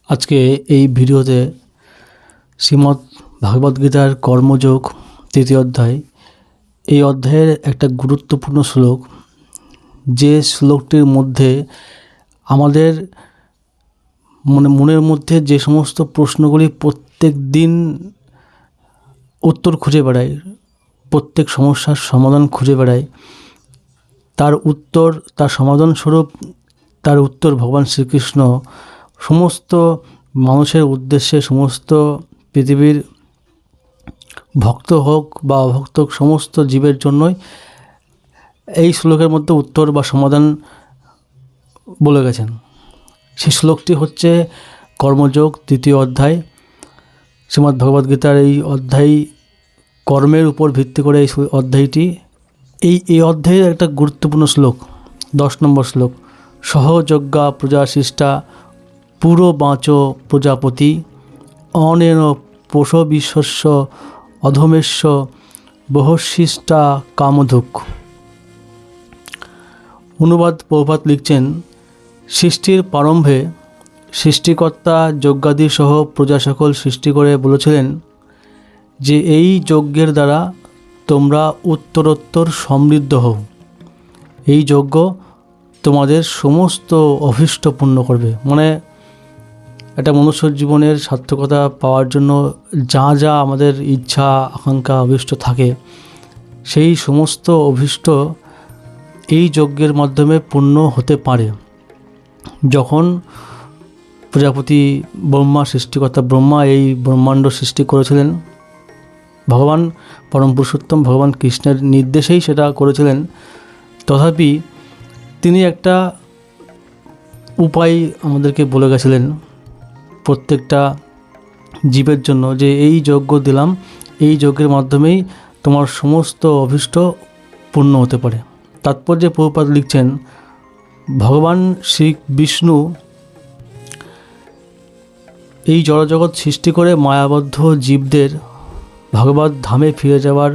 আজকে এই ভিডিওতে শ্রীমদ্ ভাগবত গীতার কর্মযোগ তৃতীয় অধ্যায়, এই অধ্যায়ের একটা গুরুত্বপূর্ণ শ্লোক, যে শ্লোকটির মধ্যে আমাদের মনের মধ্যে যে সমস্ত প্রশ্নগুলি প্রত্যেক দিন উত্তর খুঁজে বেড়ায়, প্রত্যেক সমস্যার সমাধান খুঁজে বেড়ায়, তার সমাধানস্বরূপ তার উত্তর ভগবান শ্রীকৃষ্ণ সমস্ত মানুষের উদ্দেশ্যে, সমস্ত পৃথিবীর ভক্ত হোক বা অভক্ত হোক, সমস্ত জীবের জন্যই এই শ্লোকের মধ্যে উত্তর বা সমাধান বলে গেছেন। সেই শ্লোকটি হচ্ছে কর্মযোগ তৃতীয় অধ্যায়। শ্রীমদ্ ভগবদ্গীতার এই অধ্যায় কর্মের উপর ভিত্তি করে এই অধ্যায়টি, এই অধ্যায়ের একটা গুরুত্বপূর্ণ শ্লোক 10 নম্বর শ্লোক। সহযজ্ঞা প্রজাশিষ্টা পুরো বাঁচ প্রজাপতি অনেন পোষবিশ্বস্য অধমেশ্য বহশিষ্টা কামধুক। অনুবাদ প্রভুপাদ লিখছেন, সৃষ্টির প্রারম্ভে সৃষ্টিকর্তা যজ্ঞাদি সহ প্রজা সকল সৃষ্টি করে বলেছিলেন যে এই যজ্ঞের দ্বারা তোমরা উত্তরোত্তর সমৃদ্ধ হও। এই যজ্ঞ তোমাদের সমস্ত অভীষ্ট পূর্ণ করবে। মানে একটা মনুষ্য জীবনের সার্থকতা পাওয়ার জন্য যা যা আমাদের ইচ্ছা আকাঙ্ক্ষা অভীষ্ট থাকে, সেই সমস্ত অভীষ্ট এই যজ্ঞের মাধ্যমে পূর্ণ হতে পারে। যখন প্রজাপতি ব্রহ্মা, সৃষ্টিকর্তা ব্রহ্মা এই ব্রহ্মাণ্ড সৃষ্টি করেছিলেন, ভগবান পরম পুরুষোত্তম ভগবান কৃষ্ণের নির্দেশেই সেটা করেছিলেন, তথাপি তিনি একটা উপায় আমাদেরকে বলে গেছিলেন প্রত্যেকটা জীবের জন্য, যে এই যজ্ঞ দিলাম, এই যজ্ঞের মাধ্যমেই তোমার সমস্ত অভীষ্ট পূর্ণ হতে পারে। তাৎপর্যে প্রভুপাদ লিখছেন, ভগবান শ্রী বিষ্ণু এই জড়জগৎ সৃষ্টি করে মায়াবদ্ধ জীবদের ভগবত ধামে ফিরে যাওয়ার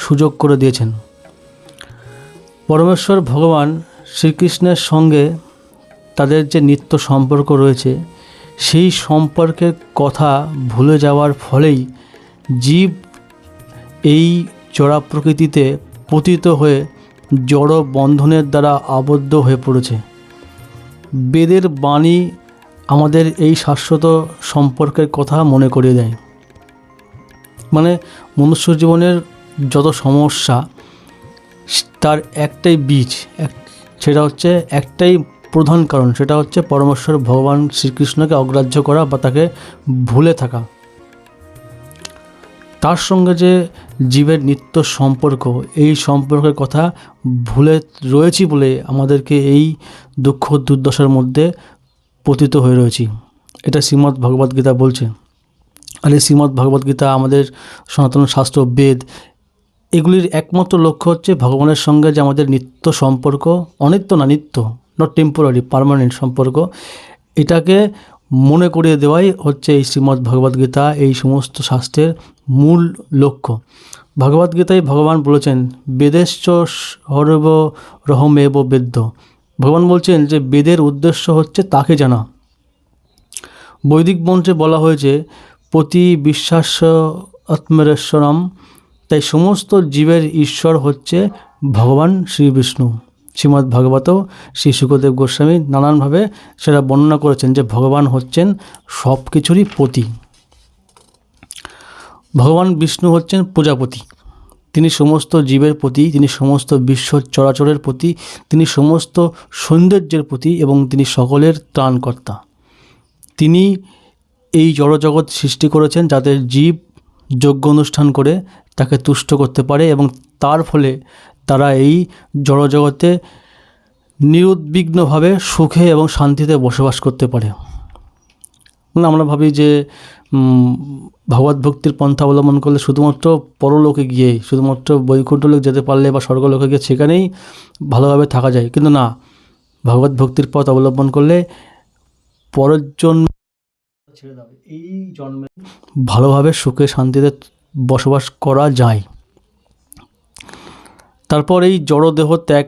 সুযোগ করে দিয়েছেন। পরমেশ্বর ভগবান শ্রীকৃষ্ণের সঙ্গে তাদের যে নিত্য সম্পর্ক রয়েছে, সেই সম্পর্কের কথা ভুলে যাওয়ার ফলেই জীব এই জড়া প্রকৃতিতে পতিত হয়ে জড় বন্ধনের দ্বারা আবদ্ধ হয়ে পড়েছে। বেদের বাণী আমাদের এই শাশ্বত সম্পর্কের কথা মনে করিয়ে দেয়। মানে মনুষ্য জীবনের যত সমস্যা, তার একটাই বীজ, সেটা হচ্ছে একটাই প্রধান কারণ, সেটা হচ্ছে পরমেশ্বর ভগবান শ্রীকৃষ্ণকে অগ্রাহ্য করা বা তাকে ভুলে থাকা। তার সঙ্গে যে জীবের নিত্য সম্পর্ক, এই সম্পর্কের কথা ভুলে রয়েছি বলে আমাদেরকে এই দুঃখ দুর্দশার মধ্যে পতিত হয়ে রয়েছি। এটা শ্রীমদ্ ভগবদ্গীতা বলছে। আর এই শ্রীমদ্ ভগবদ্গীতা, আমাদের সনাতন শাস্ত্র, বেদ, এগুলির একমাত্র লক্ষ্য হচ্ছে ভগবানের সঙ্গে যে আমাদের নিত্য সম্পর্ক, অনিত্য না, নিত্য, নট টেম্পোরারি, পার্মানেন্ট সম্পর্ক, এটাকে মনে করিয়ে দেওয়াই হচ্ছে এই শ্রীমদ্ ভগবদ্গীতা, এই সমস্ত শাস্ত্রের মূল লক্ষ্য। ভগবদ্গীতায় ভগবান বলেছেন, বেদেশ্চ সর্ব রহমেব বেদ্য। ভগবান বলছেন যে বেদের উদ্দেশ্য হচ্ছে তাকে জানা। বৈদিক মন্ত্রে বলা হয়েছে প্রতি বিশ্বাস্য আত্মেশ্বরম। তাই সমস্ত জীবের ঈশ্বর হচ্ছে ভগবান শ্রী বিষ্ণু। শ্রীমদ্ ভাগবত শ্রী শুকদেব গোস্বামী নানানভাবে সেটা বর্ণনা করেছেন যে ভগবান হচ্ছেন সব কিছুরই পতি। ভগবান বিষ্ণু হচ্ছেন প্রজাপতি। তিনি সমস্ত জীবের প্রতি, তিনি সমস্ত বিশ্ব চরাচরের প্রতি, তিনি সমস্ত সৌন্দর্যের প্রতি, এবং তিনি সকলের ত্রাণকর্তা। তিনি এই জড়জগৎ সৃষ্টি করেছেন যাতে জীব যজ্ঞ অনুষ্ঠান করে তাকে তুষ্ট করতে পারে, এবং তার ফলে তারা এই জড়জগতে নিরুদ্বিগ্নভাবে সুখে এবং শান্তিতে বসবাস করতে পারে। আমরা ভাবি যে ভগবত ভক্তির পন্থা অবলম্বন করলে শুধুমাত্র পরলোকে গিয়ে, শুধুমাত্র বৈকুণ্ঠলোক যেতে পারলে বা স্বর্গলোকে গিয়ে সেখানেই ভালোভাবে থাকা যায়, কিন্তু না, ভগবত ভক্তির পথ অবলম্বন করলে পরের জন্মে ছেড়ে দাও, এই জন্মে ভালোভাবে সুখে শান্তিতে বসবাস করা যায়। তারপর এই জড়দেহ ত্যাগ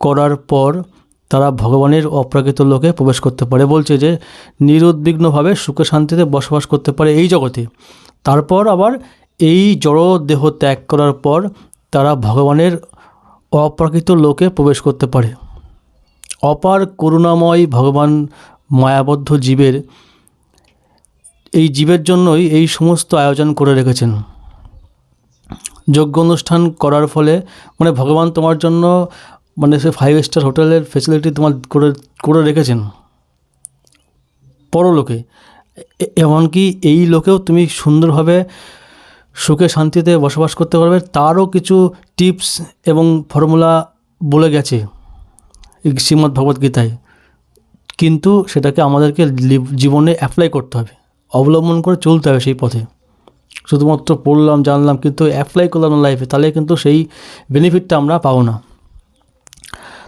করার পর তারা ভগবানের অপ্রাকৃত লোকে প্রবেশ করতে পারে। বলছে যে নিরুদ্বিগ্নভাবে সুখে শান্তিতে বসবাস করতে পারে এই জগতে। তারপর আবার এই জড় দেহ ত্যাগ করার পর তারা ভগবানের অপ্রাকৃত লোকে প্রবেশ করতে পারে। অপার করুণাময় ভগবান মায়াবদ্ধ জীবের এই জীবের জন্যই এই সমস্ত আয়োজন করে রেখেছেন। যজ্ঞ অনুষ্ঠান করার ফলে মানে ভগবান তোমার জন্য মানে সে 5 স্টার হোটেলের ফেসিলিটি তোমার করে রেখেছেন পরলোকে। এমনকি এই লোকেও তুমি সুন্দরভাবে সুখে শান্তিতে বসবাস করতে পারবে। তারও কিছু টিপস এবং ফর্মুলা বলে গেছে শ্রীমদ্ ভগবদ্গীতায়, কিন্তু সেটাকে আমাদেরকে জীবনে অ্যাপ্লাই করতে হবে, অবলম্বন করে চলতে হবে সেই পথে। শুধুমাত্র পড়লাম জানলাম কিন্তু অ্যাপ্লাই করলাম না লাইফে, তাহলে কিন্তু সেই বেনিফিটটা আমরা পাবো না।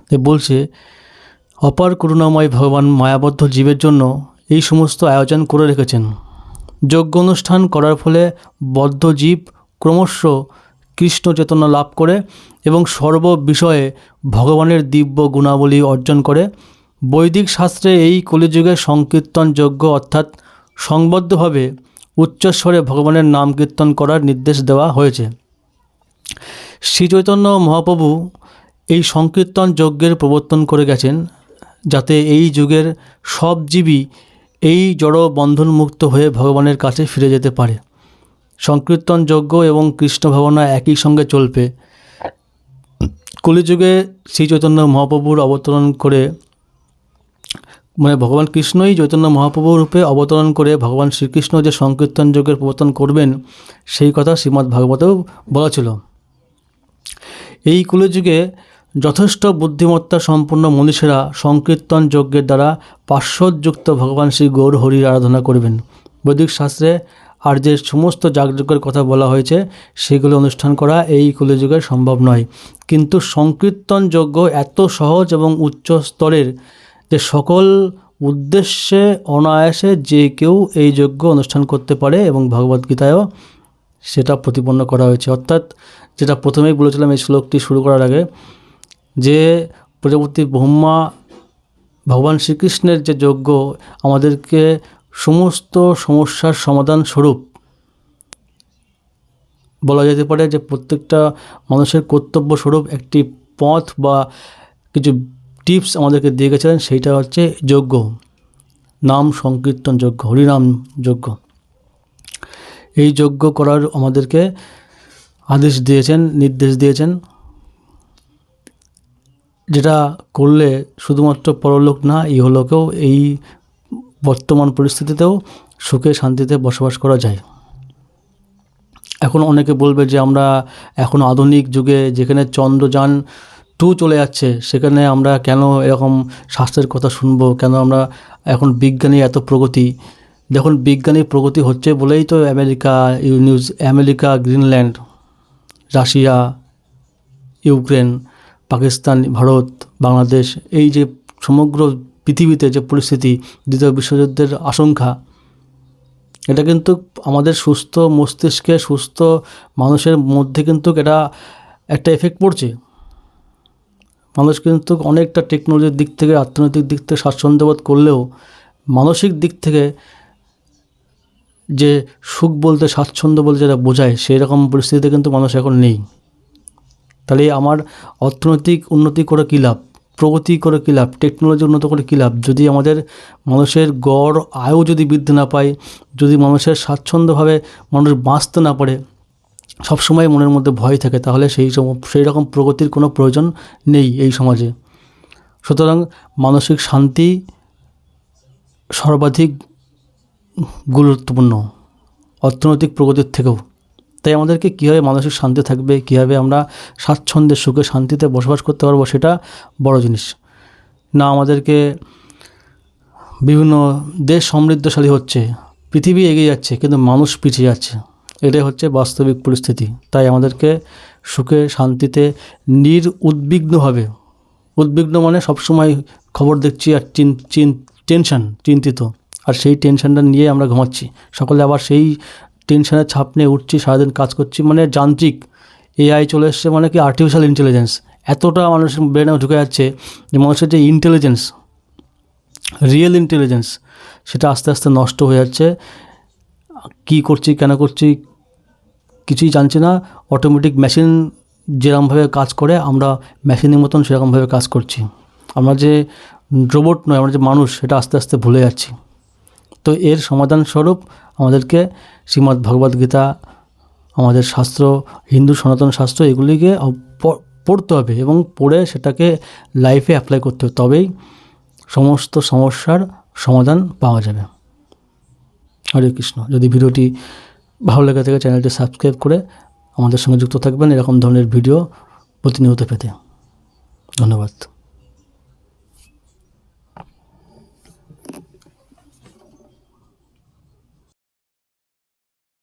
তাই বলছে অপার করুণাময় ভগবান মায়াবদ্ধ জীবের জন্য এই সমস্ত আয়োজন করে রেখেছেন। যজ্ঞ অনুষ্ঠান করার ফলে বদ্ধ জীব ক্রমশ কৃষ্ণ চেতনা লাভ করে এবং সর্ব বিষয়ে ভগবানের দিব্য গুণাবলী অর্জন করে। বৈদিক শাস্ত্রে এই কলিযুগে সংকীর্তন যজ্ঞ অর্থাৎ সংবদ্ধভাবে উচ্চস্বরে ভগবানের নাম কীর্তন করার নির্দেশ দেওয়া হয়েছে। শ্রীচৈতন্য মহাপ্রভু এই সংকীর্তন যজ্ঞের প্রবর্তন করে গেছেন, যাতে এই যুগের সব জীবই এই জড় বন্ধনমুক্ত হয়ে ভগবানের কাছে ফিরে যেতে পারে। সংকীর্তন যজ্ঞ এবং কৃষ্ণ ভাবনা একই সঙ্গে চলবে। কলিযুগে শ্রীচৈতন্য মহাপ্রভুর অবতরণ করে মানে ভগবান কৃষ্ণই চৈতন্য মহাপ্রভু রূপে অবতরণ করে ভগবান শ্রীকৃষ্ণ যে সংকীর্তন যজ্ঞের প্রবর্তন করবেন সেই কথা শ্রীমদ্ ভাগবতেও বলা ছিল। এই কলিযুগে যথেষ্ট বুদ্ধিমত্তা সম্পন্ন মনীষীরা সংকীর্তন যজ্ঞের দ্বারা পার্শ্বযুক্ত ভগবান শ্রী গৌর হরির আরাধনা করবেন। বৈদিক শাস্ত্রে আর যে সমস্ত যাগযজ্ঞের কথা বলা হয়েছে সেগুলো অনুষ্ঠান করা এই কলিযুগে সম্ভব নয়, কিন্তু সংকীর্তন যজ্ঞ এত সহজ এবং উচ্চ স্তরের যে সকল উদ্দেশ্যে অনায়াসে যে কেউ এই যজ্ঞ অনুষ্ঠান করতে পারে এবং ভগবদ্গীতায়ও সেটা প্রতিপন্ন করা হয়েছে। অর্থাৎ যেটা প্রথমেই বলেছিলাম এই শ্লোকটি শুরু করার আগে, যে প্রজাপতি ব্রহ্মা ভগবান শ্রীকৃষ্ণের যে যজ্ঞ আমাদেরকে সমস্ত সমস্যার সমাধান স্বরূপ বলা যেতে পারে, যে প্রত্যেকটা মানুষের কর্তব্য স্বরূপ একটি পথ বা কিছু টিপস আমাদেরকে দিয়ে গেছিলেন। সেইটা হচ্ছে যজ্ঞ, নাম সংকীর্তন যজ্ঞ, হরিনাম যজ্ঞ। এই যজ্ঞ করার আমাদেরকে আদেশ দিয়েছেন, নির্দেশ দিয়েছেন, যেটা করলে শুধুমাত্র পরলোক না ইহলোকেও এই বর্তমান পরিস্থিতিতেও সুখে শান্তিতে বসবাস করা যায়। এখন অনেকে বলবে যে আমরা এখন আধুনিক যুগে যেখানে চন্দ্রযান 2 চলে যাচ্ছে সেখানে আমরা কেন এরকম শাস্ত্রের কথা শুনবো, কেন আমরা এখন বিজ্ঞানী এত প্রগতি। দেখুন বিজ্ঞানী প্রগতি হচ্ছে বলেই তো America, Greenland, Russia, Ukraine, Pakistan, Bharat, Bangladesh, এই যে সমগ্র পৃথিবীতে যে পরিস্থিতি, দ্বিতীয় বিশ্বযুদ্ধের আশঙ্কা, এটা কিন্তু আমাদের সুস্থ মস্তিষ্কে সুস্থ মানুষের মধ্যে কিন্তু এটা একটা এফেক্ট পড়ছে। মানুষ কিন্তু অনেকটা টেকনোলজির দিক থেকে অর্থনৈতিক দিক থেকে স্বাচ্ছন্দ্যবোধ করলেও মানসিক দিক থেকে যে সুখ বলতে স্বাচ্ছন্দ্য বলতে যেটা বোঝায় সেই রকম পরিস্থিতিতে কিন্তু মানুষ এখন নেই। তাহলে আমার অর্থনৈতিক উন্নতি করে কী লাভ, প্রগতি করে কী লাভ, টেকনোলজি উন্নত করে কী লাভ, যদি আমাদের মানুষের গড় আয়ু যদি বৃদ্ধি না পায়, যদি মানুষের স্বাচ্ছন্দ্যভাবে মানুষ বাঁচতে না পারে, সবসময় মনের মধ্যে ভয় থাকে, তাহলে সেই রকম প্রগতির কোনো প্রয়োজন নেই এই সমাজে। সুতরাং মানসিক শান্তি সর্বাধিক গুরুত্বপূর্ণ অর্থনৈতিক প্রগতির থেকেও। তাই আমাদেরকে কীভাবে মানসিক শান্তি থাকবে, কীভাবে আমরা স্বাচ্ছন্দ্যে সুখে শান্তিতে বসবাস করতে পারবো, সেটা বড় জিনিস না। আমাদেরকে বিভিন্ন দেশ সমৃদ্ধশালী হচ্ছে, পৃথিবী এগিয়ে যাচ্ছে, কিন্তু মানুষ পিছিয়ে যাচ্ছে, এটাই হচ্ছে বাস্তবিক পরিস্থিতি। তাই আমাদেরকে সুখে শান্তিতে উদ্বিগ্ন মানে সবসময় খবর দেখছি আর চিন্তিত, আর সেই টেনশনটা নিয়ে আমরা ঘুমাচ্ছি সকালে, আবার সেই টেনশনের ছাপ নিয়ে উঠছি, সারাদিন কাজ করছি। মানে যান্ত্রিক এআই চলে এসছে, মানে কি আর্টিফিশিয়াল ইন্টেলিজেন্স, এতটা মানুষের ব্রেনে ঢুকে যাচ্ছে যে মানুষের যে ইন্টেলিজেন্স, রিয়েল ইন্টেলিজেন্স, সেটা আস্তে আস্তে নষ্ট হয়ে যাচ্ছে। কী করছি, কেন করছি, কিছুই জানছি না। অটোমেটিক মেশিন যেরকমভাবে কাজ করে, আমরা মেশিনের মতন সেরকমভাবে কাজ করছি। আমরা যে রোবট নয়, আমরা যে মানুষ, সেটা আস্তে আস্তে ভুলে যাচ্ছি। তো এর সমাধান স্বরূপ আমাদেরকে শ্রীমদ্ ভগবদ্গীতা, আমাদের শাস্ত্র, হিন্দু সনাতন শাস্ত্র, এগুলিকে পড়তে হবে এবং পড়ে সেটাকে লাইফে অ্যাপ্লাই করতে হবে, তবেই সমস্ত সমস্যার সমাধান পাওয়া যাবে। হরে কৃষ্ণ। যদি ভিডিওটি ভালো লেগে থাকে চ্যানেলটি সাবস্ক্রাইব করে আমাদের সঙ্গে যুক্ত থাকবেন এরকম ধরনের ভিডিও প্রতিনিয়ত পেতে। ধন্যবাদ।